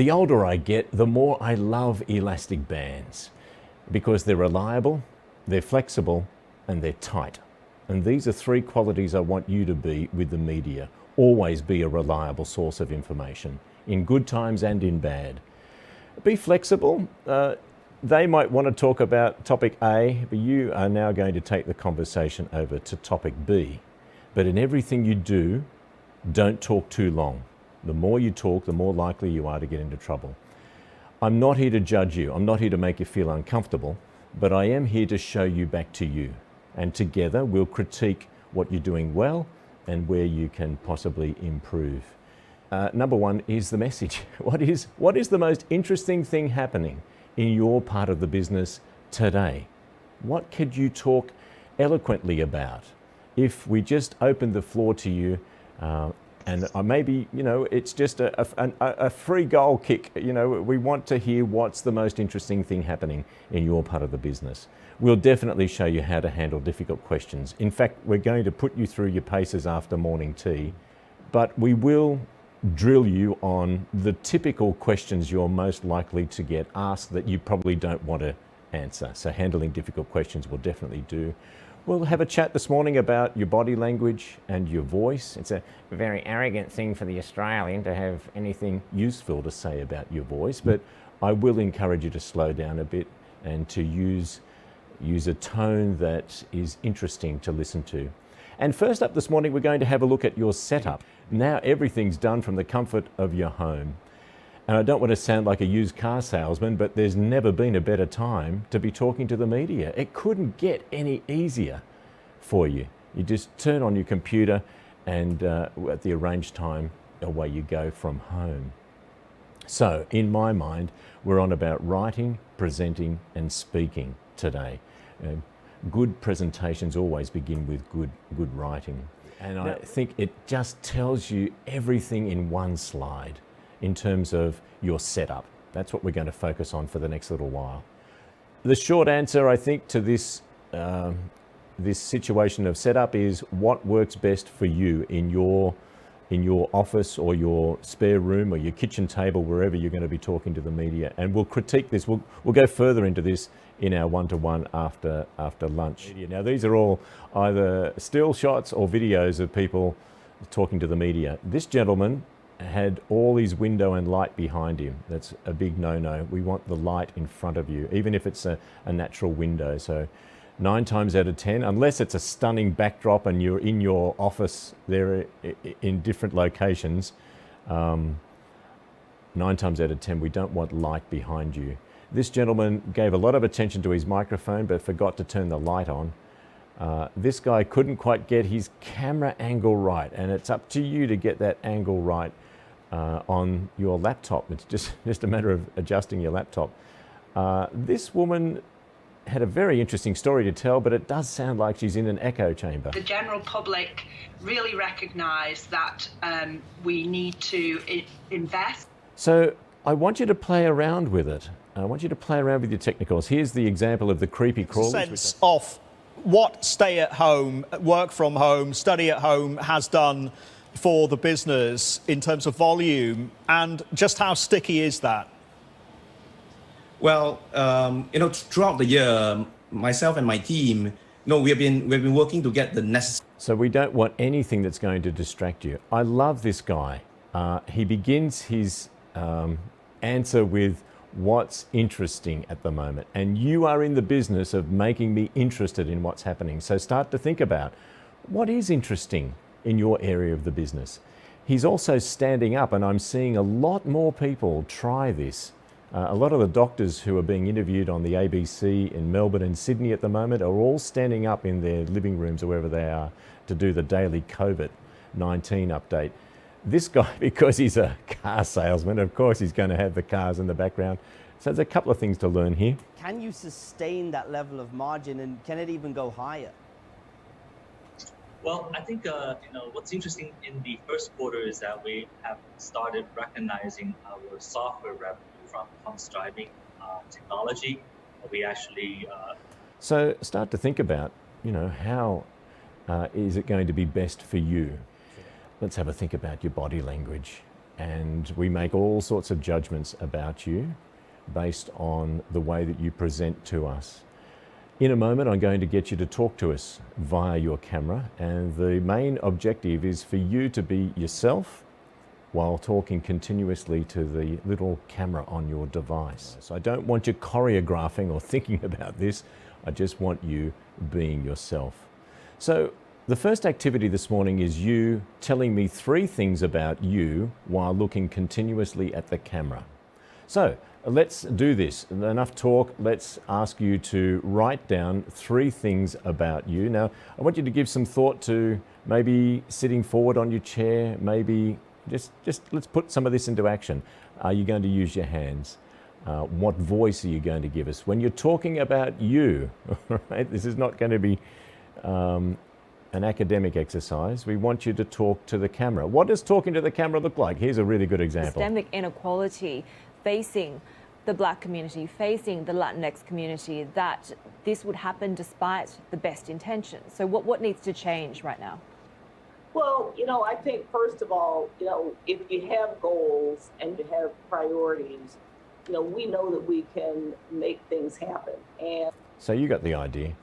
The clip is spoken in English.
The older I get, the more I love elastic bands because they're reliable, they're flexible, and they're tight. And these are three qualities I want you to be with the media. Always be a reliable source of information, in good times and in bad. Be flexible. They might want to talk about topic A, but you are now going to take the conversation over to topic B. But in everything you do, don't talk too long. The more you talk, the more likely you are to get into trouble. I'm not here to judge you. I'm not here to make you feel uncomfortable, but I am here to show you back to you. And together we'll critique what you're doing well and where you can possibly improve. Number one is the message. What is the most interesting thing happening in your part of the business today? What could you talk eloquently about? If we just opened the floor to you, and maybe, it's just a free goal kick. We want to hear what's the most interesting thing happening in your part of the business. We'll definitely show you how to handle difficult questions. In fact, we're going to put you through your paces after morning tea, but we will drill you on the typical questions you're most likely to get asked that you probably don't want to answer. So handling difficult questions we'll definitely do. We'll have a chat this morning about your body language and your voice. It's a very arrogant thing for the Australian to have anything useful to say about your voice, but I will encourage you to slow down a bit and to use a tone that is interesting to listen to. And first up this morning, we're going to have a look at your setup. Now everything's done from the comfort of your home. And I don't want to sound like a used car salesman, but there's never been a better time to be talking to the media. It couldn't get any easier for you. You just turn on your computer and at the arranged time, away you go from home. So in my mind, we're on about writing, presenting and speaking today. Good presentations always begin with good writing. And I think it just tells you everything in one slide in terms of your setup. That's what we're going to focus on for the next little while. The short answer, I think, to this situation of setup is what works best for you in your office or your spare room or your kitchen table, wherever you're going to be talking to the media. And we'll critique this. We'll go further into this in our one-to-one after lunch. Now, these are all either still shots or videos of people talking to the media. This gentleman had all his window and light behind him. That's a big no-no. We want the light in front of you, even if it's a natural window. So 9 times out of 10, unless it's a stunning backdrop and you're in your office there in different locations, 9 times out of 10, we don't want light behind you. This gentleman gave a lot of attention to his microphone, but forgot to turn the light on. This guy couldn't quite get his camera angle right, and it's up to you to get that angle right on your laptop. It's just a matter of adjusting your laptop. This woman had a very interesting story to tell, but it does sound like she's in an echo chamber. The general public really recognise that we need to invest. So I want you to play around with it. I want you to play around with your technicals. Here's the example of the creepy crawlers. Sense of what stay at home, work from home, study at home has done for the business in terms of volume, and just how sticky is that? Well, throughout the year, myself and my team, we've been working to get the necessary. So we don't want anything that's going to distract you. I love this guy. He begins his answer with what's interesting at the moment. And you are in the business of making me interested in what's happening. So start to think about what is interesting in your area of the business. He's also standing up, and I'm seeing a lot more people try this. A lot of the doctors who are being interviewed on the ABC in Melbourne and Sydney at the moment are all standing up in their living rooms or wherever they are to do the daily COVID-19 update. This guy, because he's a car salesman, of course he's going to have the cars in the background. So there's a couple of things to learn here. Can you sustain that level of margin, and can it even go higher? Well, I think what's interesting in the first quarter is that we have started recognizing our software revenue from autonomous driving technology. We actually So start to think about, how is it going to be best for you? Let's have a think about your body language and we make all sorts of judgments about you based on the way that you present to us. In a moment, I'm going to get you to talk to us via your camera, and the main objective is for you to be yourself while talking continuously to the little camera on your device. So I don't want you choreographing or thinking about this. I just want you being yourself. So the first activity this morning is you telling me 3 things about you while looking continuously at the camera. So let's do this. Enough talk. Let's ask you to write down 3 things about you. Now, I want you to give some thought to maybe sitting forward on your chair, maybe just let's put some of this into action. Are you going to use your hands? What voice are you going to give us? When you're talking about you, right? This is not going to be an academic exercise. We want you to talk to the camera. What does talking to the camera look like? Here's a really good example. Systemic inequality facing the Black community, facing the Latinx community, that this would happen despite the best intentions. So what needs to change right now? Well, I think first of all, if you have goals and you have priorities, we know that we can make things happen. And So you got the idea.